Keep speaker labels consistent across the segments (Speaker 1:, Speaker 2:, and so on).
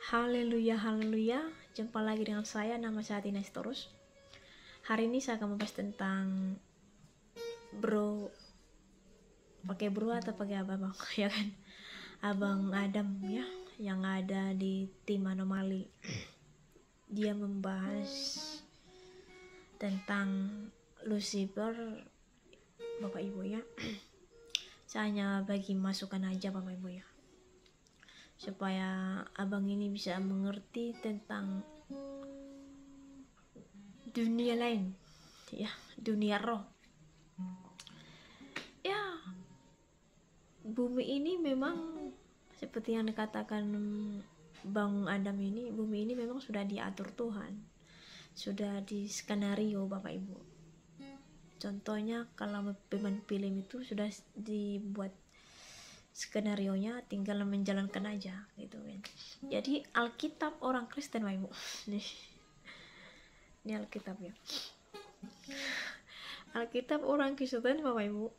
Speaker 1: Haleluya, haleluya. Jumpa lagi dengan saya, nama saya Tina Sitorus. Hari ini saya akan membahas tentang bro. Pakai bro atau pakai apa bang? Ya kan? Abang Adam ya, yang ada di tim anomali. Dia membahas tentang Lucifer, Bapak Ibu ya. Saya hanya bagi masukan aja Bapak Ibu ya, supaya abang ini bisa mengerti tentang dunia lain ya, dunia roh ya. Bumi ini memang seperti yang dikatakan Bang Adam ini, bumi ini memang sudah diatur Tuhan, sudah di skenario Bapak Ibu. Contohnya kalau pemain film itu sudah dibuat skenarionya, tinggal menjalankan aja gitu kan. Jadi Alkitab orang Kristen Bapak Ibu. Ini Alkitab ya. Alkitab orang Kristen Bapak Ibu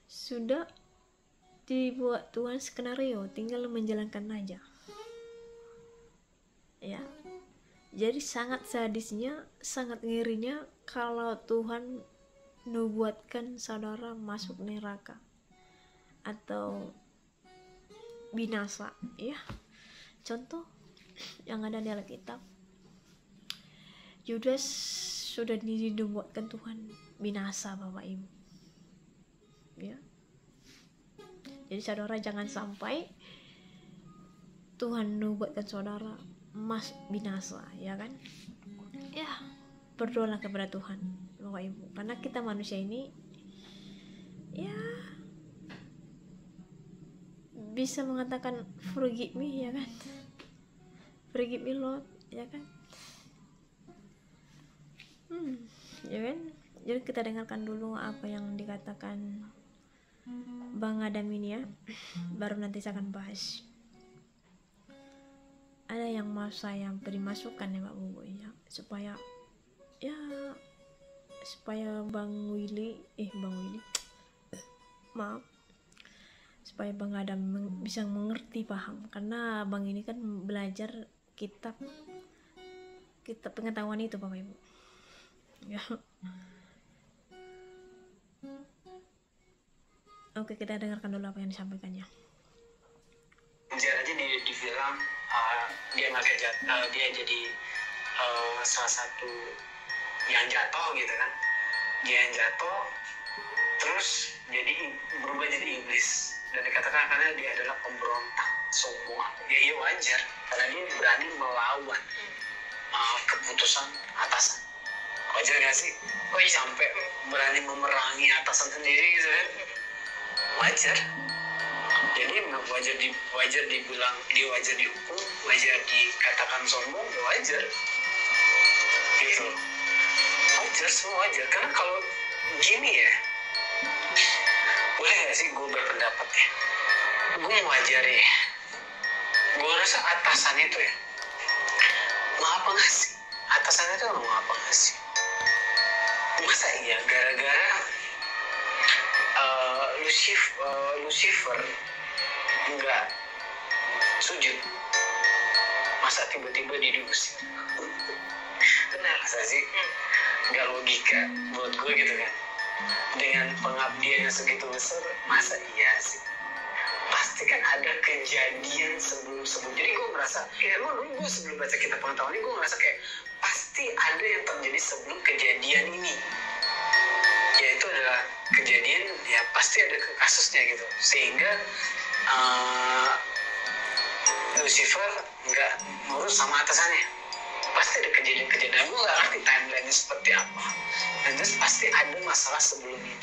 Speaker 1: sudah dibuat Tuhan skenario, tinggal menjalankan aja. Ya. Jadi sangat sadisnya, sangat ngerinya kalau Tuhan nubuatkan saudara masuk neraka atau binasa ya. Contoh yang ada di Alkitab, Yudas sudah dinubuatkan Tuhan binasa Bapak Ibu ya. Jadi saudara jangan sampai Tuhan nubuatkan saudara mas binasa ya kan ya. Berdoalah kepada Tuhan Bapak Ibu, karena kita manusia ini ya bisa mengatakan forgive me ya kan, forgive me Lord ya kan. Ya kan. Jadi kita dengarkan dulu apa yang dikatakan Bang Adam ini ya, baru nanti saya akan bahas. Ada yang mau saya beri masukan ya Pak Bu ya, supaya Bang Willy maaf, supaya Bang Adam bisa mengerti, paham, karena Bang ini kan belajar kitab pengetahuan itu Bapak Ibu ya. Oke, kita dengarkan dulu apa yang disampaikannya.
Speaker 2: Aja dibilang dia nggak dia jadi salah satu yang jatuh gitu kan. Dia yang jatuh terus jadi berubah jadi iblis, dan dikatakan karena dia adalah pemberontak semua. Ya iya wajar, karena dia berani melawan keputusan atasan. Wajar gak sih? Sampai berani memerangi atasan sendiri gitu kan. Wajar. Jadi wajar dibilang, dia wajar dihukum, wajar dikatakan sombong, ya wajar gitu. Wajar, semua wajar. Karena kalau gini ya, boleh gak sih gue berpendapat ya, gue mau wajar ya, gue rasa atasan itu ya mau apa gak sih? Atasan itu mau apa gak sih? Masa iya gara-gara Lucifer nggak sujud, masa tiba-tiba diusir? Benar masa sih? Nggak logika buat gue gitu kan. Dengan pengabdiannya segitu besar, masa iya sih? Pasti kan ada kejadian sebelum. Jadi gue merasa kayak emang gue sebelum baca kitab pengetahuan ini, gue merasa kayak pasti ada yang terjadi sebelum kejadian ini, yaitu adalah kejadian ya pasti ada kasusnya gitu, sehingga Lucifer nggak ngurus sama atasannya. Pasti ada kejadian-kejadian, gue nggak ngerti timeline-nya seperti apa, dan terus pasti ada masalah sebelum ini.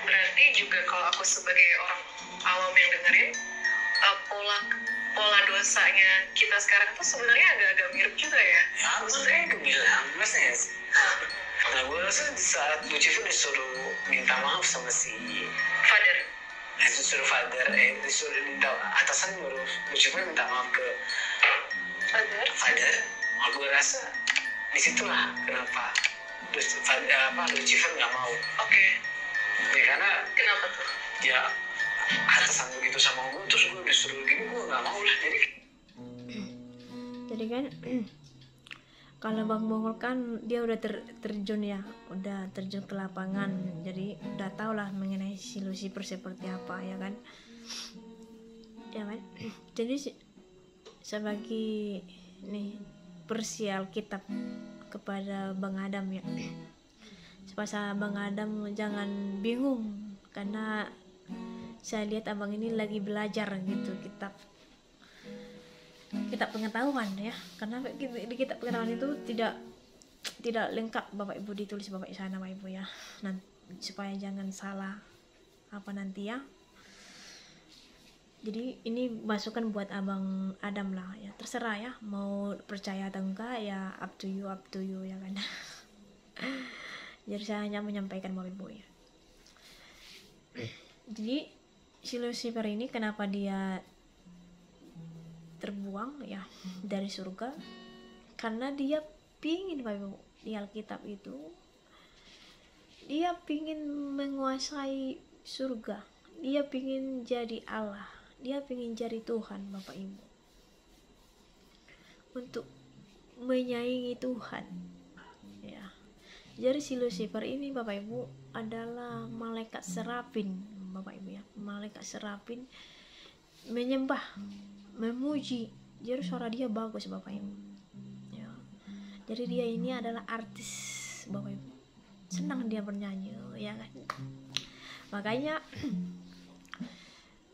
Speaker 3: Berarti juga kalau aku sebagai orang awam yang dengerin, pola dosanya kita sekarang tuh sebenarnya agak-agak mirip juga ya.
Speaker 2: Ya, maksudnya gue bilang, maksudnya sih. Nah, gue rasa saat Lucifer disuruh minta maaf sama si
Speaker 3: Father,
Speaker 2: disuruh atasan nyuruh Lucifer minta maaf ke Father. Gue rasa disitulah kenapa Lucifer nggak mau.
Speaker 3: Oke.
Speaker 2: Ya karena
Speaker 3: Kenapa tuh?
Speaker 2: ya atasan begitu sama gue, terus gue disuruh gini, gue nggak mau lah.
Speaker 1: Jadi kan kalau Bang Mongol kan dia udah terjun ya, udah terjun ke lapangan, jadi udah tau lah mengenai si Lucifer seperti apa ya kan. Jadi sebagai nih persial kitab kepada Bang Adam ya, supaya Bang Adam jangan bingung, karena saya lihat abang ini lagi belajar gitu kitab pengetahuan ya, karena di kitab pengetahuan itu tidak lengkap Bapak Ibu, ditulis Bapak sana Bapak Ibu ya, supaya jangan salah apa nanti ya. Jadi ini masukan buat abang Adam lah ya, terserah ya mau percaya atau enggak ya, up to you ya kan. Jadi saya hanya menyampaikan Bapak Ibu ya. Jadi si Lucifer ini kenapa dia terbuang ya dari surga, karena dia pingin Bapak Ibu, di Alkitab itu dia pingin menguasai surga, dia pingin jadi Allah, dia pingin jadi Tuhan Bapak Ibu, untuk menyaingi Tuhan ya. Jadi si Lucifer ini Bapak Ibu adalah malaikat serafin Bapak Ibu ya, malaikat serafin menyembah, memuji. Jadi suara dia bagus Bapak Ibu ya. Jadi dia ini adalah artis Bapak Ibu, senang dia bernyanyi ya kan. Makanya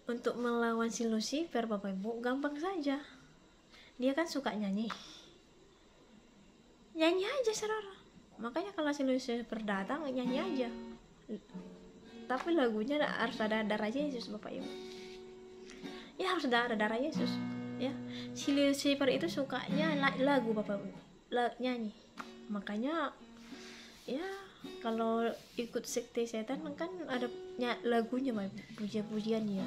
Speaker 1: untuk melawan si Lucifer Bapak Ibu gampang saja, dia kan suka nyanyi aja saudara. Makanya kalau si Lucifer datang nyanyi aja, tapi lagunya harus ada darah Yesus Bapak Ibu ya, harus ada darah Yesus ya. Si Lucifer itu sukanya lagu Bapak Ibu, nyanyi. Makanya ya kalau ikut sekte setan kan ada lagunya Bapak Ibu, pujian-pujian ya,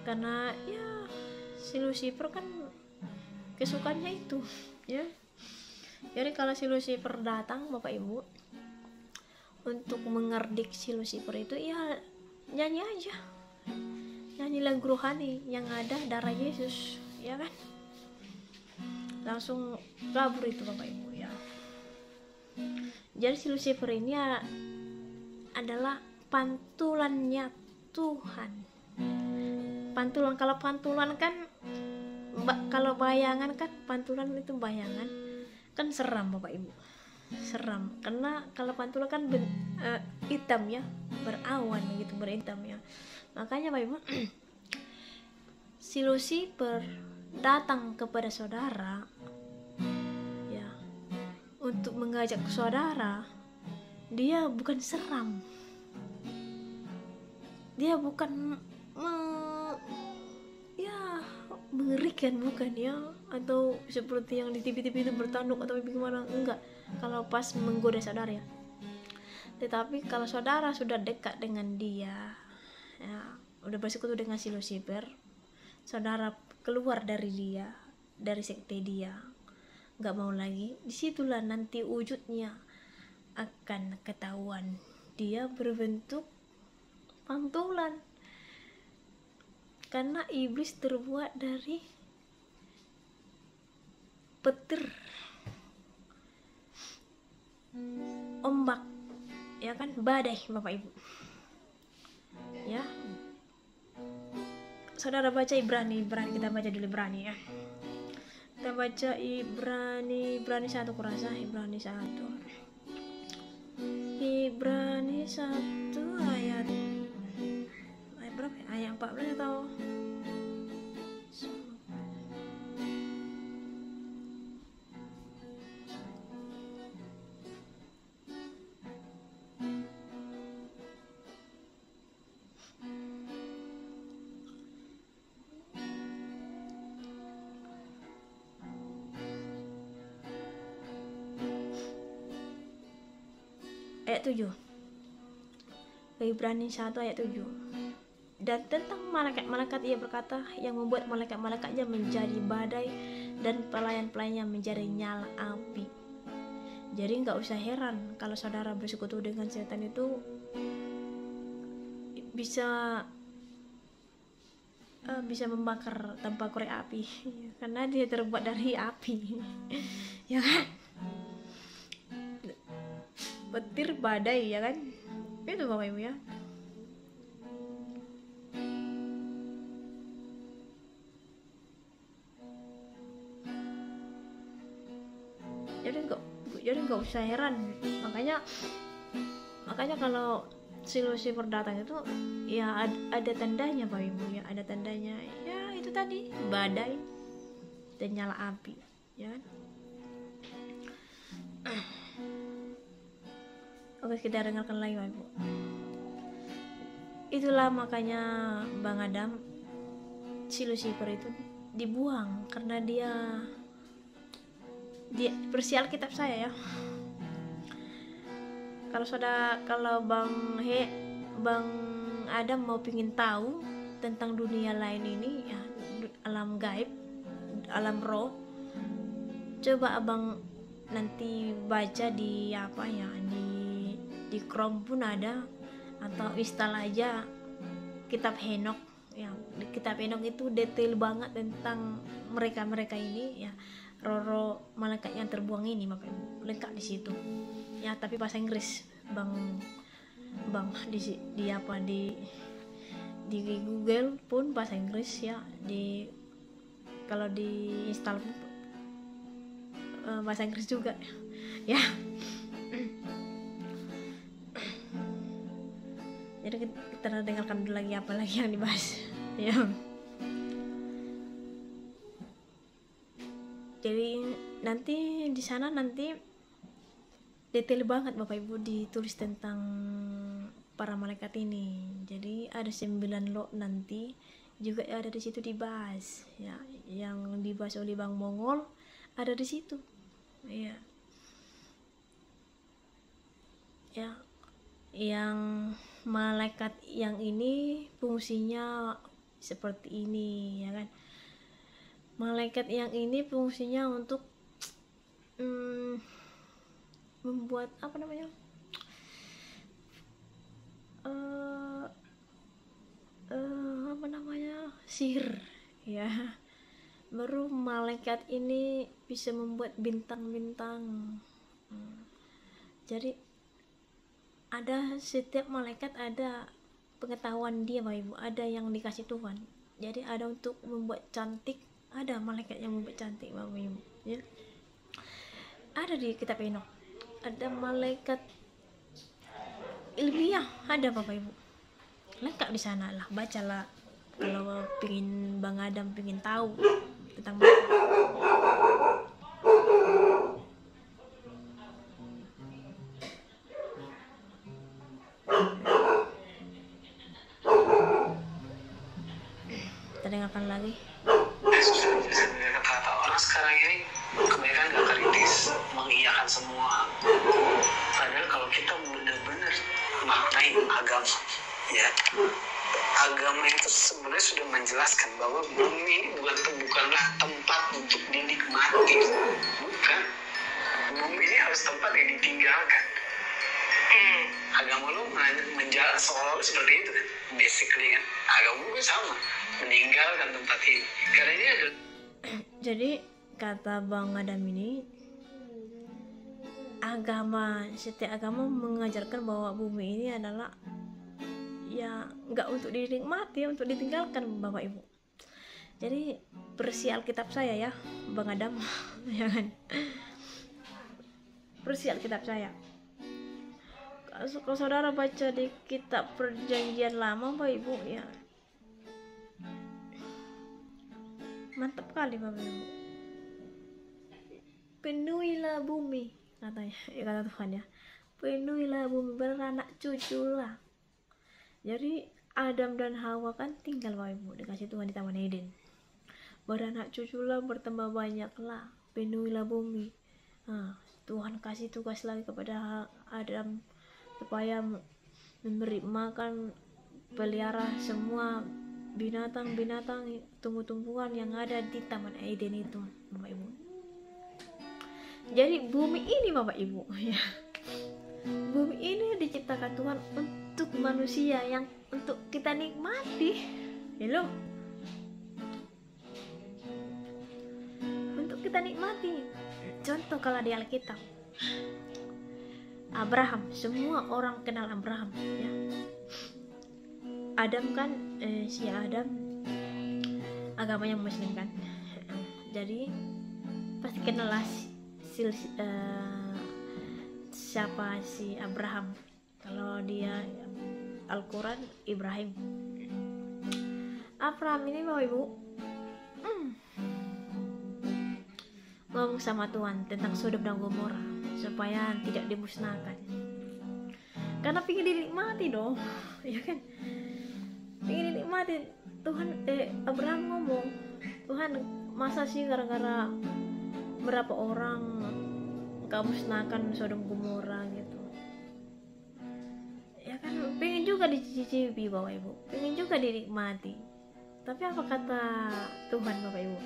Speaker 1: karena ya si Lucifer kan kesukaannya itu ya. Jadi kalau si Lucifer datang Bapak Ibu untuk mengerdik si Lucifer itu ya nyanyi aja, nyanyi lagu rohani yang ada darah Yesus ya kan, langsung kabur itu Bapak Ibu ya. Jadi si Lucifer ini adalah pantulannya Tuhan. Pantulan, kalau pantulan kan kalau bayangan kan, pantulan itu bayangan kan seram Bapak Ibu, seram, karena kalau pantulan kan hitam ya, berawan gitu, berhitam ya. Makanya Bapak Ibu si Lucifer datang kepada saudara ya, untuk mengajak saudara, dia bukan seram, dia bukan mengerikan, bukan ya, atau seperti yang di TV-TV itu bertanduk atau bagaimana, enggak kalau pas menggoda saudara ya. Tetapi kalau saudara sudah dekat dengan dia ya, udah bersekutu dengan si Lucifer, saudara keluar dari dia, dari sekte dia, nggak mau lagi, disitulah nanti wujudnya akan ketahuan, dia berbentuk pantulan. Karena iblis terbuat dari petir, ombak ya kan, badai Bapak Ibu ya. Saudara baca Ibrani, kita baca dulu Ibrani ya, kita baca Ibrani 1 kurasa, Ibrani 1 ayat berapa ya? Ayat 14 atau ayat 7. Ibrani 1 ayat 7. Dan tentang malaikat-malaikat ia berkata, yang membuat malaikat-malaikatnya menjadi badai dan pelayan-pelayannya menjadi nyala api. Jadi nggak usah heran kalau saudara bersekutu dengan setan itu bisa bisa membakar tanpa korek api karena dia terbuat dari api ya kan, petir badai ya kan, itu Bapak Ibu ya. Jadi nggak usah heran, makanya kalau si Lucifer datang itu ya ada tandanya Bapak Ibu ya, ada tandanya ya itu tadi badai dan nyala api ya kan? Oke, kita dengarkan lagi Bapak Ibu. Itulah makanya Bang Adam, si Lucifer itu dibuang karena dia versi Alkitab saya ya. Kalau Bang Adam mau pingin tahu tentang dunia lain ini ya, alam gaib, alam roh, coba Abang nanti baca di apa ya, di Chrome pun ada, atau install aja kitab Henok ya. Di kitab Henok itu detail banget tentang mereka ini ya, roh malaikat yang terbuang ini Bapak Ibu, lengkap di situ ya, tapi bahasa Inggris Bang di Google pun bahasa Inggris ya, kalau di install pun bahasa Inggris juga ya. Jadi kita dengarkan dulu lagi apa lagi yang dibahas ya. Jadi nanti di sana nanti detail banget Bapak Ibu ditulis tentang para malaikat ini. Jadi ada 9 lot nanti juga ada di situ dibahas ya, yang dibahas oleh Bang Mongol ada di situ ya. Ya, yang malaikat yang ini fungsinya seperti ini ya kan. Malaikat yang ini fungsinya untuk membuat apa namanya, sihir ya. Baru malaikat ini bisa membuat bintang-bintang. Jadi setiap malaikat ada pengetahuan dia Bapak Ibu, ada yang dikasih Tuhan. Jadi ada untuk membuat cantik, ada malaikat yang membuat cantik Bapak Ibu ya. Ada di kitab Henok, ada malaikat ilmiah, ada Bapak Ibu, lengkap di sana lah, bacalah kalau pingin Bang Adam pingin tahu tentang malaikat. Kita dengarkan lagi.
Speaker 2: Kata orang sekarang ini kebanyakan gak kritis, mengiyakan semua. Padahal kalau kita benar-benar maknai agama ya, agama itu sebenarnya sudah menjelaskan bahwa bumi ini bukanlah tempat untuk dinikmati, bukan. Bumi ini harus tempat yang ditinggalkan. Agama lu menjalan seolah-olah seperti itu kan, basically kan. Agama gue sama, meninggalkan tempat ini karena ini adalah.
Speaker 1: Jadi kata Bang Adam ini, setiap agama mengajarkan bahwa bumi ini adalah ya nggak untuk dinikmati, untuk ditinggalkan Bapak Ibu. Jadi versi Alkitab saya ya Bang Adam ya kan, versi Alkitab saya. Kalau saudara baca di kitab Perjanjian Lama Bapak Ibu ya, mantap kali Bapak Ibu. Penuhilah bumi katanya ya, kata Tuhan ya, penuhilah bumi, beranak cuculah. Jadi Adam dan Hawa kan tinggal Bapak Ibu, dikasih Tuhan di Taman Eden, beranak cuculah, bertambah banyaklah, penuhilah bumi. Tuhan kasih tugas lagi kepada Adam supaya memberi makan, pelihara semua binatang-binatang, tumbuh-tumbuhan yang ada di Taman Eden itu Bapak Ibu. Jadi bumi ini Bapak Ibu ya, bumi ini diciptakan Tuhan untuk manusia, yang untuk kita nikmati ya loh. kita nikmati. Contoh kalau di Alkitab, Abraham, semua orang kenal Abraham ya. Adam kan si Adam agamanya Muslim kan, jadi pasti kenal lah siapa si Abraham. Kalau dia Al-Quran, Ibrahim. Abraham ini Bapak Ibu ngomong sama Tuhan tentang Sodom dan Gomora supaya tidak dimusnahkan, karena pengen dinikmati dong ya kan, pengen dinikmati. Tuhan Abraham ngomong, Tuhan masa sih gara-gara berapa orang kamu musnahkan Sodom Gomora gitu ya kan. Pengen juga dicicipi Bapak Ibu, pengen juga dinikmati. Tapi apa kata Tuhan Bapak Ibu?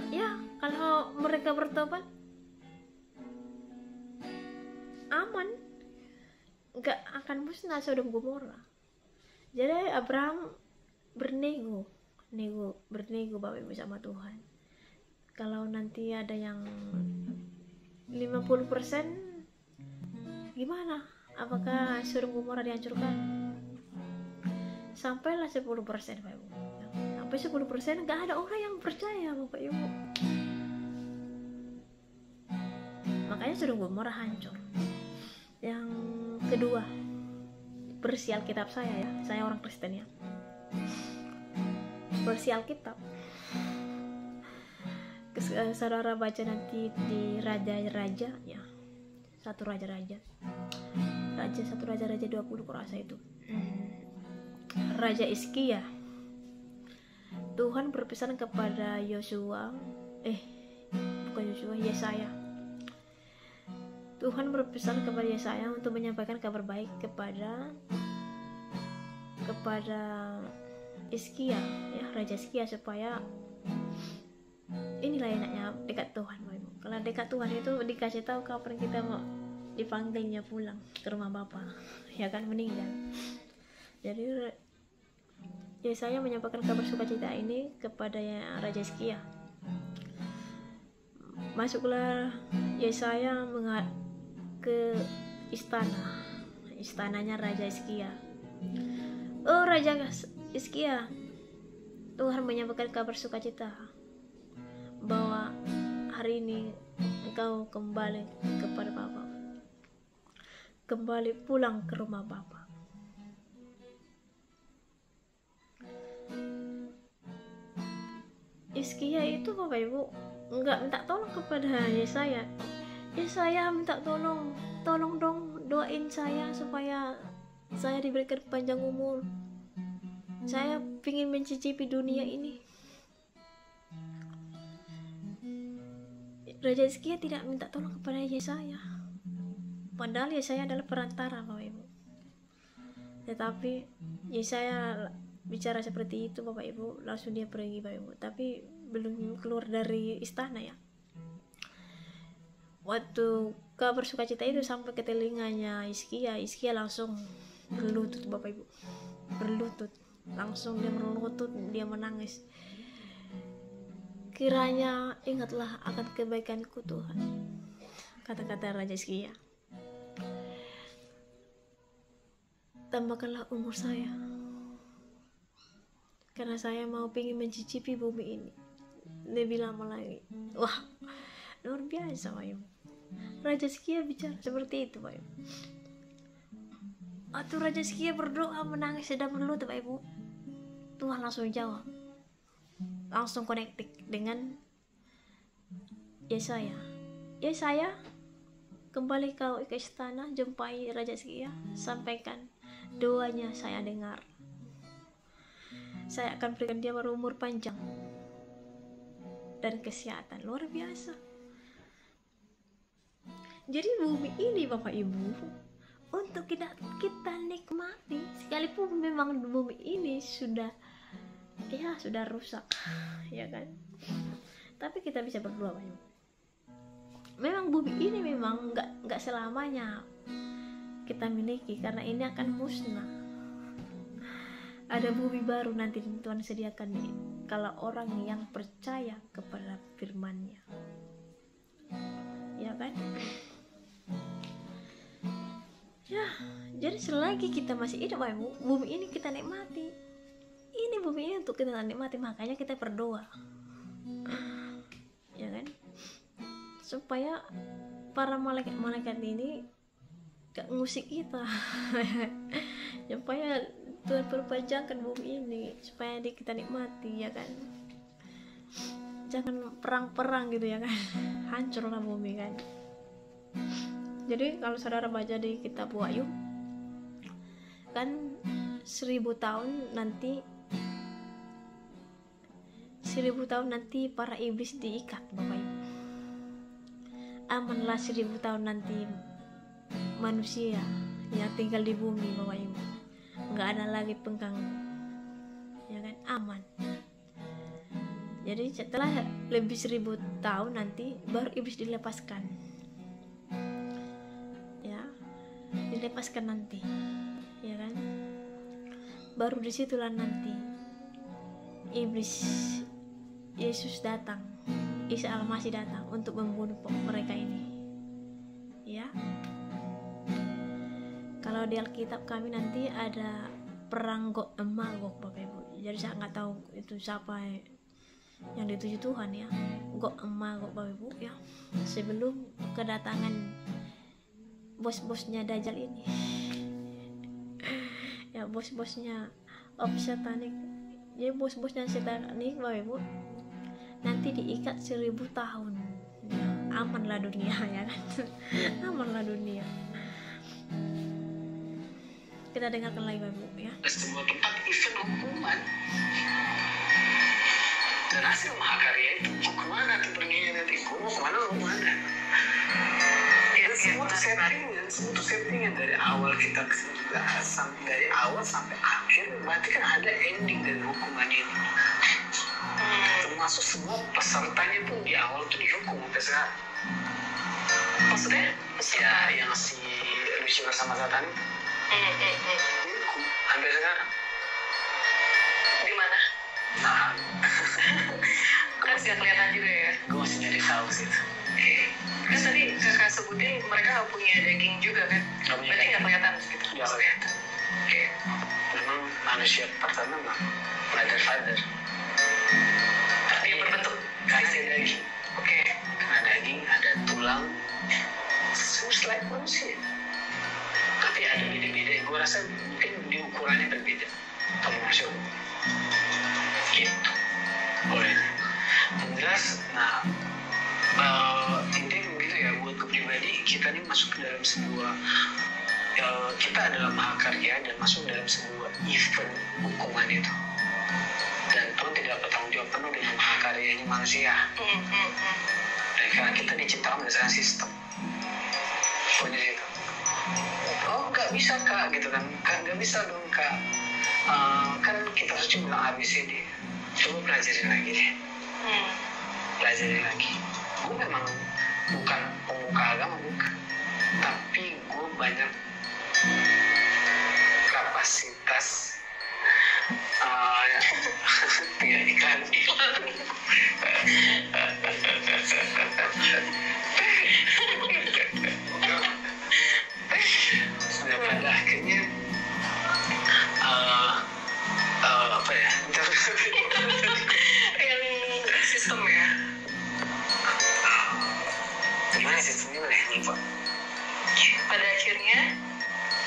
Speaker 1: Ya kalau mereka bertobat aman, gak akan musnah Sodom Gomora. Jadi Abraham bernego Bapak Ibu sama Tuhan. Kalau nanti ada yang 50%, gimana? Apakah Sodom Gomora dihancurkan? Sampailah 10% Bapak Ibu. Sampai 10% gak ada orang yang percaya Bapak Ibu. Makanya Sodom Gomora hancur. Yang kedua, versi Alkitab saya ya, saya orang Kristen ya. Versi Alkitab, saudara baca nanti di Raja-Raja ya, 1 Raja-Raja 20 kurasa itu. Raja Hizkia, Tuhan berpesan kepada Yesaya. Tuhan berpesan kepada Yesaya untuk menyampaikan kabar baik kepada Hizkia ya, Raja Hizkia, supaya inilah enaknya dekat Tuhan. Kalau dekat Tuhan itu dikasih tahu kapan kita mau dipanggilnya pulang ke rumah Bapa ya kan, meninggal. Jadi Yesaya menyampaikan kabar sukacita ini kepada Raja Hizkia. Masuklah Yesaya ke istananya Raja Hizkia. Oh Raja Hizkia, Tuhan menyampaikan kabar sukacita bahwa hari ini engkau kembali kepada Bapa, kembali pulang ke rumah Bapa. Hizkia itu Bapak Ibu enggak minta tolong kepada Yesaya. Yesaya minta tolong dong doain saya supaya saya diberikan panjang umur. Saya ingin mencicipi dunia ini. Raja Hizkia tidak minta tolong kepada Yesaya. Padahal Yesaya adalah perantara Bapak Ibu. Tetapi Yesaya bicara seperti itu Bapak Ibu, langsung dia pergi Bapak Ibu. Tapi belum keluar dari istana ya. Waktu kabar sukacita itu sampai ke telinganya Hizkia langsung berlutut Bapak Ibu. Berlutut. Langsung dia berlutut, dia menangis. Kiranya ingatlah akan kebaikanku Tuhan, kata-kata Raja Hizkia. Tambahkanlah umur saya, karena saya mau ingin mencicipi bumi ini lebih lama lagi. Wah, luar biasa Pak Ibu. Raja Hizkia bicara seperti itu Pak Ibu. Atau Raja Hizkia berdoa menangis sedang berlutut Pak Ibu, Tuhan langsung jawab, langsung connected dengan Yesaya. Yesaya, kembali kau ke istana, jumpai Raja Hizkia, sampaikan doanya saya dengar. Saya akan berikan dia berumur panjang dan kesehatan. Luar biasa. Jadi bumi ini Bapak Ibu untuk kita nikmati, sekalipun memang bumi ini sudah rusak ya kan, tapi kita bisa berdoa Pak Ibu. Memang bumi ini memang nggak selamanya kita miliki, karena ini akan musnah. ada bumi baru nanti Tuhan sediakan nih, kalau orang yang percaya kepada firman-Nya, ya kan? Ya, jadi selagi kita masih hidup, bumi ini kita nikmati. Ini bumi ini untuk kita nikmati, makanya kita berdoa, ya kan? Supaya para malaikat ini gak ngusik kita. Supaya Tuhan perpanjangkan bumi ini, supaya kita nikmati, ya kan? Jangan perang-perang gitu, ya kan? Hancurlah bumi kan. Jadi kalau saudara baca di kitab Wahyu kan 1000 tahun nanti para iblis diikat, Bapak Ibu. Amanlah 1000 tahun nanti manusia yang tinggal di bumi, Bapak Ibu. Nggak ada lagi pengganggu, ya kan? Aman. Jadi setelah lebih 1000 tahun nanti baru iblis dilepaskan. Dilepaskan nanti, ya kan? Baru disitulah nanti iblis, Yesus datang, Isa Al-Masih datang untuk membunuh mereka ini, ya. Kalau di Alkitab kami nanti ada perang Gog dan Magog, Bapak Ibu. Jadi saya nggak tahu itu siapa yang dituju Tuhan, ya. Gog dan Magog, Bapak Ibu, ya. Sebelum kedatangan bos-bosnya Dajjal ini, ya, bos-bosnya satanik. Jadi bos-bosnya satanik, Bapak Ibu, nanti diikat 1000 tahun, ya, amanlah dunia, ya kan? Amanlah dunia. Kita dengarkan lagi, Bapak Ibu, ya.
Speaker 2: Semua tempat event hukuman dan hasil mahakarya itu mau kemana tuh perginya nanti? Gue mau kemana, lu kemana? Semua tuh settingan dari awal kita dari awal sampai akhir, berarti kan ada ending dari hukuman ini. Termasuk semua pesertanya pun di awal tuh dihukum sampai sekarang.
Speaker 3: Maksudnya?
Speaker 2: Ya, yang si Lucifer sama Satan dihukum sampai sekarang.
Speaker 3: Di mana?
Speaker 2: Nah,
Speaker 3: Kan nggak kelihatan juga ya.
Speaker 2: gue masih nyari tahu sih itu.
Speaker 3: Kan tadi kakak sebutin mereka nggak punya daging juga kan?
Speaker 2: Nggak punya
Speaker 3: Berarti nggak kelihatan gitu.
Speaker 2: Nggak kelihatan. Memang manusia pertama mah father.
Speaker 3: Dia berbentuk
Speaker 2: Karena ada daging.
Speaker 3: Oke.
Speaker 2: Karena daging, ada tulang, seems like manusia. Tapi ada beda-beda. Gue rasa mungkin di ukurannya berbeda. Kalau manusia gitu. Boleh. Yang jelas, nah, intinya begitu ya. Buat gue pribadi, kita ini masuk ke dalam sebuah kita adalah mahakarya dan masuk dalam sebuah event hukuman itu. Dan Tuhan tidak bertanggung jawab penuh dengan mahakaryanya manusia. Dan karena kita diciptakan berdasarkan sistem. Pokoknya gitu. Oh, nggak bisa kak, gitu kan? Nggak bisa dong kak. Kan kita harus bilang ABCD. Coba pelajarin lagi deh. Pelajarin lagi. Gue memang bukan pemuka agama, bukan. Tapi gue banyak kapasitas tinggal ikan. Sudah pada akhirnya apa ya?
Speaker 3: Yang sistem ya.
Speaker 2: Gimana sistemnya nih, Pak?
Speaker 3: Pada akhirnya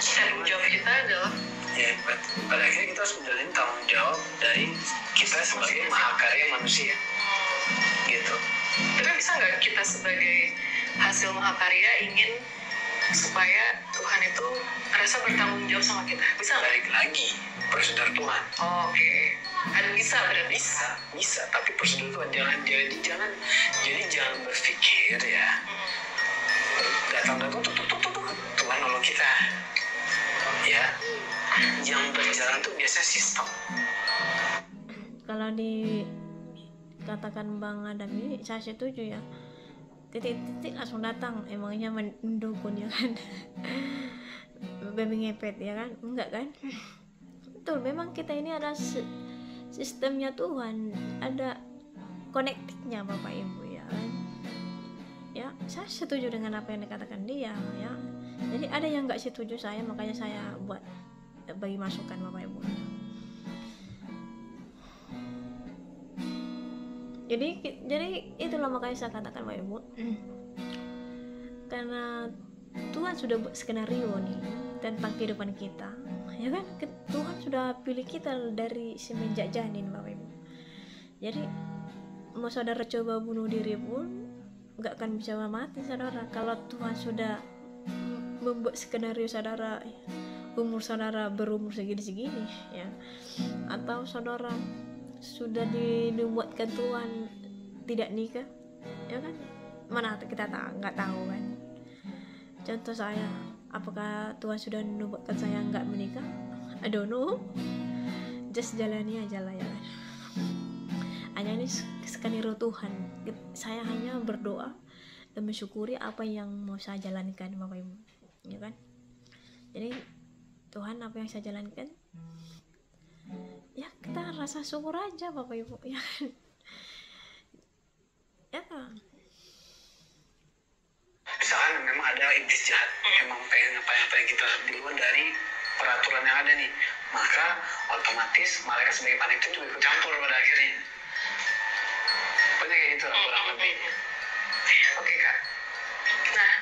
Speaker 3: tanggung jawab kita adalah
Speaker 2: Ya, pada akhirnya kita harus menjalani tanggung jawab dari kita sebagai mahakarya manusia, gitu.
Speaker 3: Tapi bisa nggak kita sebagai hasil mahakarya ingin supaya Tuhan itu merasa bertanggung jawab sama kita? Bisa nggak?
Speaker 2: Balik lagi prosedur Tuhan.
Speaker 3: Oke. Ada bisa berarti.
Speaker 2: Bisa, tapi prosedur Tuhan jangan berpikir ya. Datang Tuhan nolong kita. Ya, yang berjalan tuh biasa sistem.
Speaker 1: Kalau dikatakan Bang Adam ini saya setuju ya, titik-titik langsung datang, emangnya mendukun ya kan. Baby ngepet ya kan, enggak kan. betul, memang kita ini ada sistemnya Tuhan, ada konektifnya Bapak Ibu ya kan. Ya, saya setuju dengan apa yang dikatakan dia ya. Jadi ada yang nggak setuju saya, makanya saya buat bagi masukan Bapak Ibu. Jadi itulah makanya saya katakan Bapak Ibu. Karena Tuhan sudah buat skenario nih tentang kehidupan kita, ya kan? Tuhan sudah pilih kita dari semenjak janin Bapak Ibu. Jadi mau saudara coba bunuh diri pun nggak akan bisa mati saudara. Kalau Tuhan sudah membuat skenario saudara, umur saudara berumur segini-segini ya, atau saudara sudah dibuatkan Tuhan tidak nikah, ya kan? Mana kita nggak tahu kan. Contoh saya, apakah Tuhan sudah membuatkan saya nggak menikah? I don't know. Just jalani aja lah ya kan. Hanya ini skenario Tuhan. Saya hanya berdoa dan mensyukuri apa yang mau saya jalankan Bapak Ibu, ya kan? Jadi Tuhan, apa yang saya jalankan, ya kita rasa syukur aja Bapak Ibu ya kan? Ya kan?
Speaker 2: Misalkan memang ada iblis jahat, emang pengen ngapain kita di luar dari peraturan yang ada nih, maka otomatis malaikat sebagai panitia juga ikut campur pada akhirnya. Pokoknya kayak gitu lah kurang lebih.
Speaker 3: Oke Kak. Nah,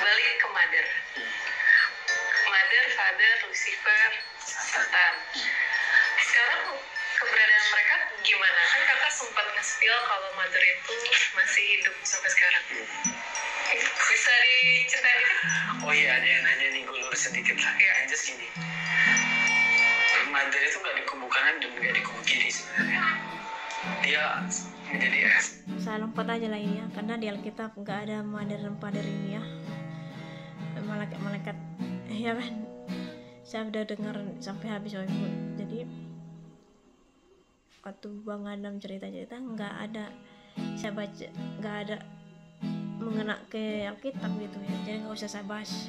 Speaker 3: balik ke Mother, Father, Lucifer, Satan. Sekarang keberadaan mereka gimana? Kan Kakak sempat nge-spill kalau Mother itu masih hidup sampai sekarang. Bisa diceritain dikit?
Speaker 2: Oh iya, ada yang nanya nih, gue lurus sedikit lah. Ya, just gini. Mother itu gak di kubu kanan dan gak di kubu kiri sebenarnya. Dia menjadi
Speaker 1: Saya lompat aja lah ini ya, karena di Alkitab nggak ada Mother dan Father ini ya, malaikat ya kan. Saya udah dengar sampai habis Bapak Ibu. Jadi waktu Bang Adam cerita nggak ada, saya baca nggak ada mengenai ke Alkitab gitu ya, jadi nggak usah saya bahas.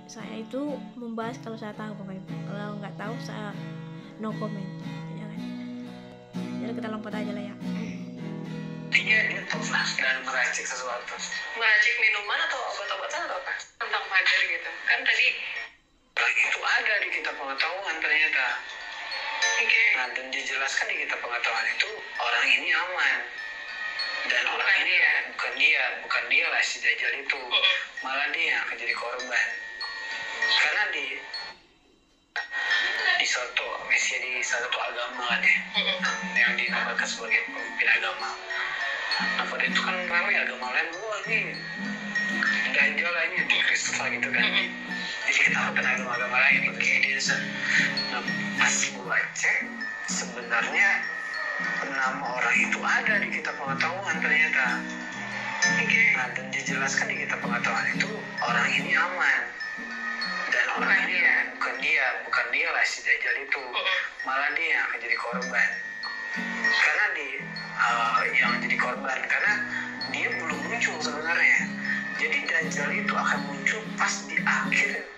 Speaker 1: Saya itu membahas kalau saya tahu Bapak Ibu, kalau nggak tahu saya no comment ya kan. Jadi kita lompat aja lah ya.
Speaker 2: dia top lah dan meracik sesuatu.
Speaker 3: Meracik minuman atau obat-obatan atau apa? Tentang Mother gitu. Kan tadi
Speaker 2: Itu ada di kitab pengetahuan ternyata.
Speaker 3: okay.
Speaker 2: Nah, dan dijelaskan di kitab pengetahuan itu orang ini aman. Dan orang
Speaker 3: Bukan
Speaker 2: ini
Speaker 3: dia.
Speaker 2: bukan dia lah si Dajjal itu. Malah dia yang akan jadi korban. Karena di suatu Mesia, di satu agama kan ya, yang dinamakan sebagai pemimpin agama. Nah pada itu kan ramai agama lain, wah ini Dajjal lah, ini antikristus lah gitu kan. Jadi kita akan agama-agama lain gitu. Nah pas gue cek, sebenarnya nama orang itu ada di kitab pengetahuan ternyata. Nah dan dijelaskan di kitab pengetahuan itu orang ini aman. Dan orang ini bukan dia lah si Dajjal itu, malah dia yang akan jadi korban. Karena yang jadi korban karena dia belum muncul sebenarnya. Jadi Dajjal itu akan muncul pas di akhir,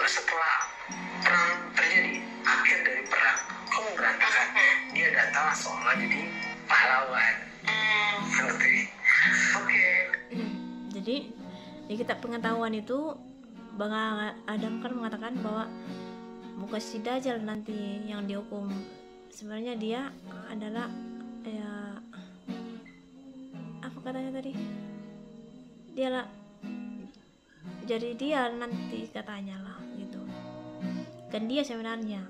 Speaker 2: setelah perang terjadi, akhir dari perang kamu berantakan, dia datang seolah jadi pahlawan. Ngerti? Oke.
Speaker 1: Jadi di kitab pengetahuan itu Bang Adam kan mengatakan bahwa bukan si Dajjal nanti yang dihukum. Sebenarnya dia adalah ya, apa katanya tadi, dialah, jadi dia nanti katanya lah gitu kan, dia sebenarnya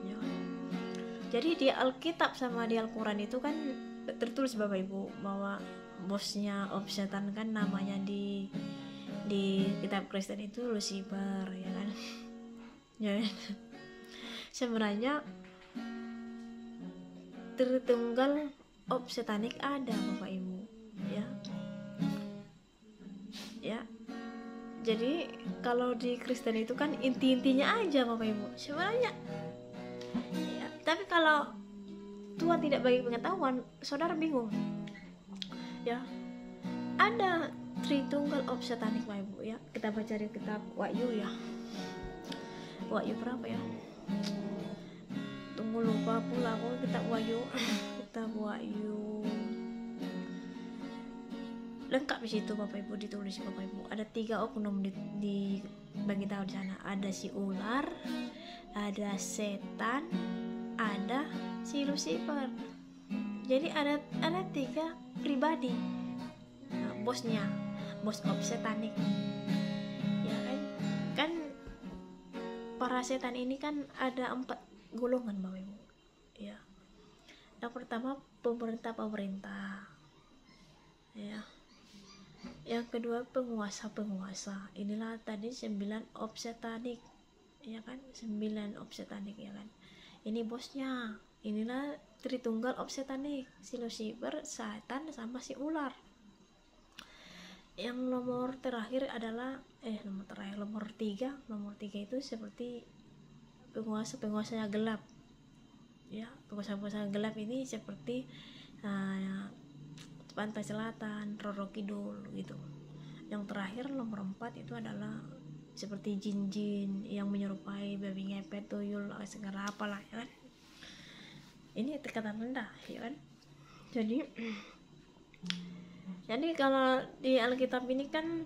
Speaker 1: ya. Jadi di Alkitab sama di Al-Quran itu kan tertulis Bapak Ibu bahwa bosnya setan kan namanya di kitab Kristen itu Lucifer ya kan. Ya sebenarnya Tritunggal setanik ada Bapak Ibu ya. Jadi kalau di Kristen itu kan intinya aja Bapak Ibu sebenarnya ya. Tapi kalau Tuhan tidak bagi pengetahuan, saudara bingung ya. Ada Tritunggal setanik Bapak Ibu ya. Kita baca di kitab Wahyu ya. Wahyu berapa ya, tunggu lupa pula aku, kitab Wahyu kitab Wahyu lengkap di situ Bapak Ibu, ditulis Bapak Ibu, ada 3 oknum di bagi tahu di sana, ada si ular, ada setan, ada si Lucifer. Jadi ada 3 pribadi. Nah, bosnya, bos of satanik, ya kan para setan ini kan ada 4 golongan Bapak Ibu, ya. Yang pertama pemerintah, ya. Yang kedua penguasa. Inilah tadi 9 of satanik, ya kan, 9 of satanik, ya kan. Ini bosnya, inilah Tritunggal of satanik, si Lucifer, Satan, sama si ular. Yang nomor terakhir adalah nomor 3 itu seperti penguasa gelap, ya. Penguasa gelap ini seperti pantai selatan, Roro Kidul gitu. Yang terakhir nomor 4 itu adalah seperti jin-jin yang menyerupai babi ngepet, tuyul, segala apalah, ya kan. Ini tingkatan rendah, ya kan. Jadi kalau di Alkitab ini kan,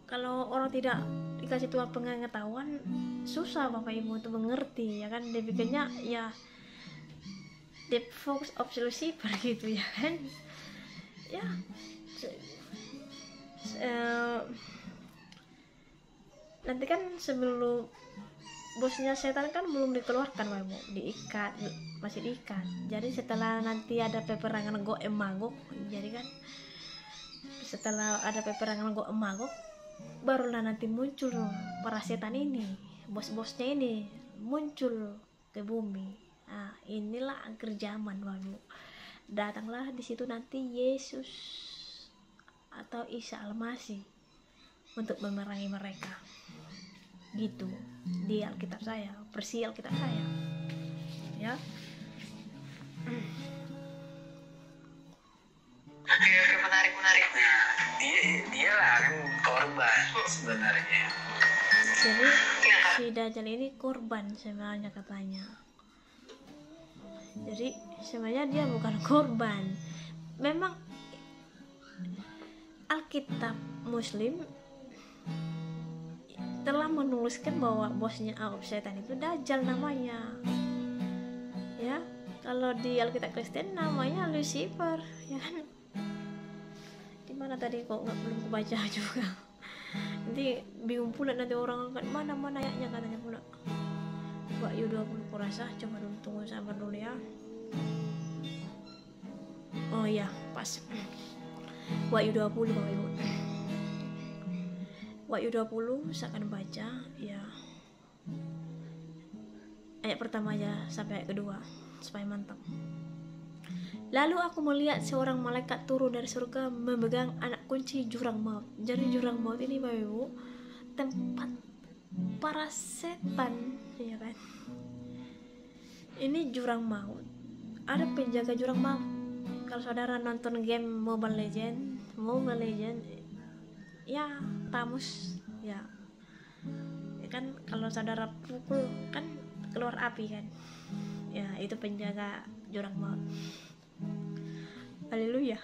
Speaker 1: kalau orang tidak dikasih Tuhan pengetahuan, susah Bapak Ibu untuk mengerti, ya kan. Dia pikirnya ya the focus of Lucifer gitu, ya kan. Ya nanti kan sebelum bosnya setan kan belum dikeluarkan Bapak Ibu, masih diikat. Jadi setelah nanti ada peperangan Gog and Magog, jadi kan setelah ada peperangan Gog and Magog, barulah nanti muncul para setan ini, bos-bosnya ini muncul ke bumi. Nah, inilah akhir zaman Bapak Ibu. Datanglah di situ nanti Yesus atau Isa Al-Masih untuk memerangi mereka. Gitu di Alkitab saya, versi Alkitab saya, ya.
Speaker 3: Oke, menarik.
Speaker 2: Nah, dia lah kan korban sebenarnya.
Speaker 1: Jadi si Dajjal ini korban sebenarnya katanya. Jadi sebenarnya dia bukan korban. Memang Alkitab Muslim telah menuliskan bahwa bosnya of setan itu Dajjal namanya, ya. Kalau di Alkitab Kristen namanya Lucifer, ya kan. Dimana tadi kok belum kebaca juga, nanti bingung pula nanti orang kan mana ayatnya katanya pula. Wahyu 20 kurasa, coba dulu, tunggu sabar dulu ya. Oh iya, pas Wahyu 20 Bapak Ibu. Wahyu 20 saya akan baca, ya, ayat pertama aja sampai ayat kedua supaya mantap. Lalu aku melihat seorang malaikat turun dari surga memegang anak kunci jurang maut. Jadi jurang maut ini Bapak Ibu tempat para setan, ya kan. Ini jurang maut, ada penjaga jurang maut. Kalau saudara nonton game Mobile Legend, ya Tamus, ya kan, kalau saudara pukul kan keluar api kan, ya itu penjaga jurang maut. Haleluya.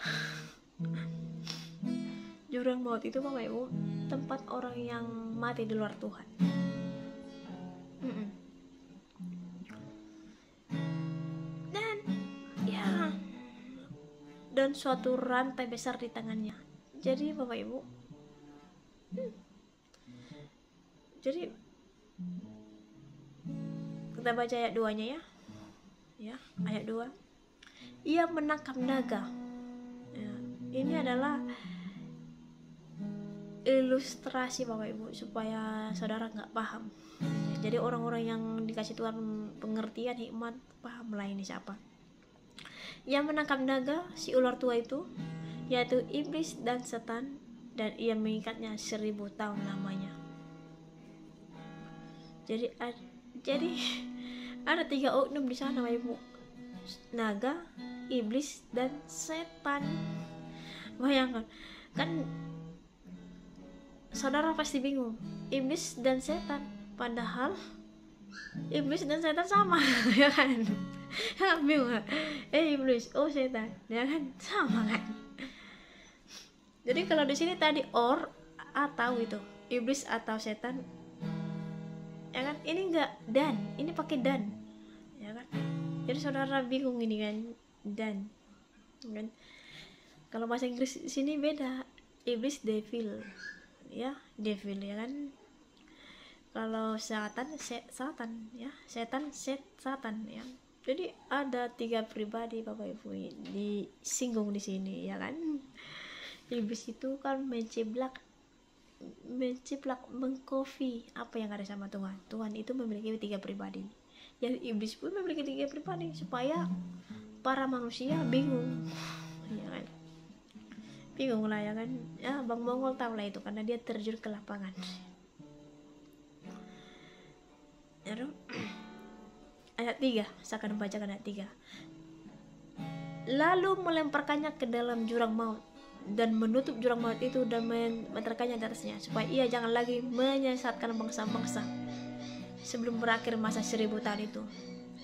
Speaker 1: Jurang maut itu Bapak Ibu tempat orang yang mati di luar Tuhan. Dan suatu rantai besar di tangannya. Jadi Bapak Ibu, jadi kita baca ayat 2-nya ya, ayat 2. Ia menangkap naga. Ya, ini adalah ilustrasi Bapak Ibu supaya saudara nggak paham. Jadi orang-orang yang dikasih Tuhan pengertian, hikmat, paham lah ini siapa. Yang menangkap naga, si ular tua itu, yaitu iblis dan setan, dan ia mengikatnya 1000 tahun lamanya. Jadi ada 3 oknum di sana Bapak Ibu, naga, iblis, dan setan. Bayangkan kan, saudara pasti bingung, iblis dan setan padahal iblis dan setan sama. Ya kan, bingung kan? Iblis, oh setan, ya kan, sama kan. Jadi kalau di sini tadi or atau itu iblis atau setan, ya kan, ini enggak dan, ini pakai dan, ya kan. Jadi saudara bingung ini kan, dan kan. Kalau bahasa Inggris sini beda, iblis devil, ya devil, ya kan. Kalau satan satan, ya setan satan, ya. Jadi ada 3 pribadi Bapak Ibu disinggung di sini, ya kan. Iblis itu kan menciplak, mengkopi apa yang ada sama Tuhan. Tuhan itu memiliki 3 pribadi. Jadi iblis pun memiliki 3 pribadi supaya para manusia bingung, ya kan. Bingung lah, ya kan. Ya Bang Mongol tahu lah itu karena dia terjun ke lapangan. Ayat 3, saya akan membacakan ayat 3. Lalu melemparkannya ke dalam jurang maut dan menutup jurang maut itu dan menerankannya di atasnya, supaya ia jangan lagi menyesatkan bangsa-bangsa sebelum berakhir masa 1000 tahun itu.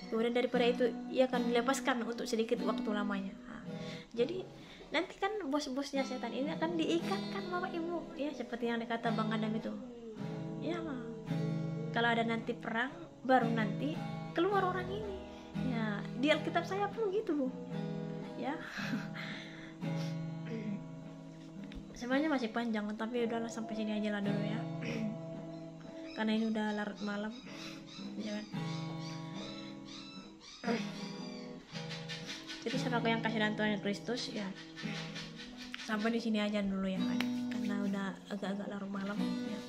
Speaker 1: Kemudian daripada itu ia akan dilepaskan untuk sedikit waktu lamanya. Jadi nanti kan bos-bosnya setan ini akan diikatkan Bapak Ibu, ya seperti yang dikata Bang Adam itu. Ya, kalau ada nanti perang baru nanti keluar orang ini. Ya, di Alkitab saya pun gitu, Bu. Ya. Sebenarnya masih panjang, tapi udahlah sampai sini aja lah dulu ya. Karena ini udah larut malam. Ya kan? Jadi saudara yang kasih dan Tuhan Kristus, ya. Sampai di sini aja dulu ya kan. Karena udah agak-agak larut malam ya.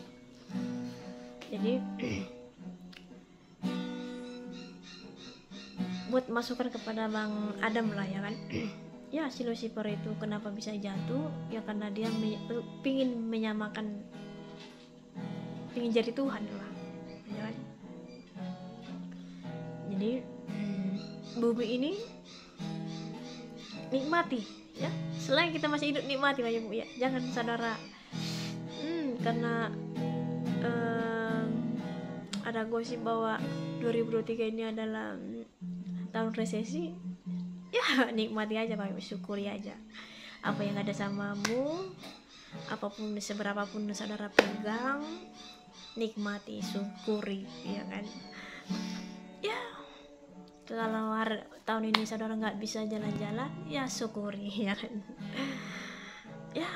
Speaker 1: Jadi buat masukan kepada Bang Adam lah, ya kan. Ya si Lucifer itu kenapa bisa jatuh, ya karena dia pingin menyamakan, pingin jadi Tuhan lah, ya kan. Jadi bumi ini nikmati, ya. Selain kita masih hidup, nikmati Bapak Ibu, ya. Jangan saudara karena ada gosip bahwa 2023 ini adalah tahun resesi, ya nikmati aja Bapak Ibu, syukuri aja apa yang ada samamu, apapun seberapapun saudara pegang, nikmati, syukuri, ya kan. Ya kalau tahun ini saudara nggak bisa jalan-jalan, ya syukuri, ya kan. Ya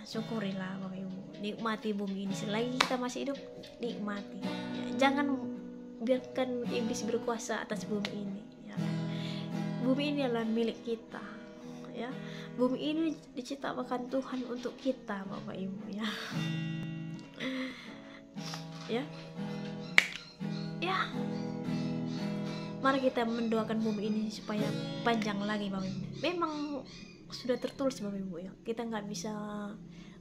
Speaker 1: syukurilah Bapak Ibu, nikmati bumi ini selagi kita masih hidup, nikmati, ya. Jangan biarkan iblis berkuasa atas bumi ini, ya kan. Bumi ini adalah milik kita, ya. Bumi ini diciptakan Tuhan untuk kita Bapak Ibu, ya. Ya. Ya. Mari kita mendoakan bumi ini supaya panjang lagi Bapak Ibu. Memang sudah tertulis Bapak Ibu, ya. Kita nggak bisa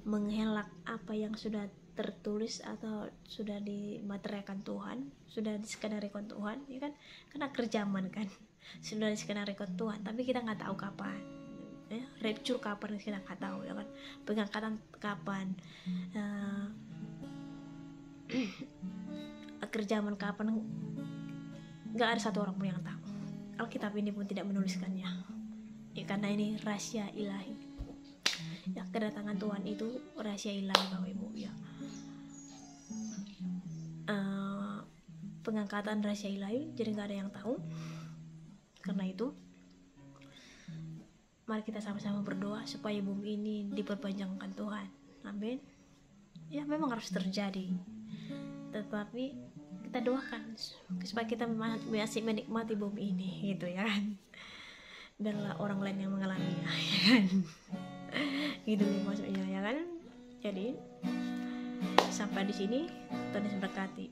Speaker 1: menghelak apa yang sudah tertulis atau sudah dimaterialkan Tuhan, sudah diskenarikan Tuhan, ya kan. Karena kerjaman kan sudah diskenarikan Tuhan, tapi kita nggak tahu kapan, ya. Rapture kapan kita nggak tahu, ya kan. Pengangkatan kapan, kerjaman kapan, nggak ada satu orang pun yang tahu. Alkitab ini pun tidak menuliskannya, ya, karena ini rahasia ilahi. Ya, kedatangan Tuhan itu rahasia ilahi Bapak Ibu, ya. Pengangkatan rahasia ilahi, jadi nggak ada yang tahu. Karena itu mari kita sama-sama berdoa supaya bumi ini diperpanjangkan Tuhan. Amin. Ya memang harus terjadi, tetapi kita doakan supaya kita masih menikmati bumi ini, gitu ya kan. Biarlah orang lain yang mengalaminya, ya kan. Gitu maksudnya, ya kan. Jadi sampai di sini Tuhan Yesus berkati.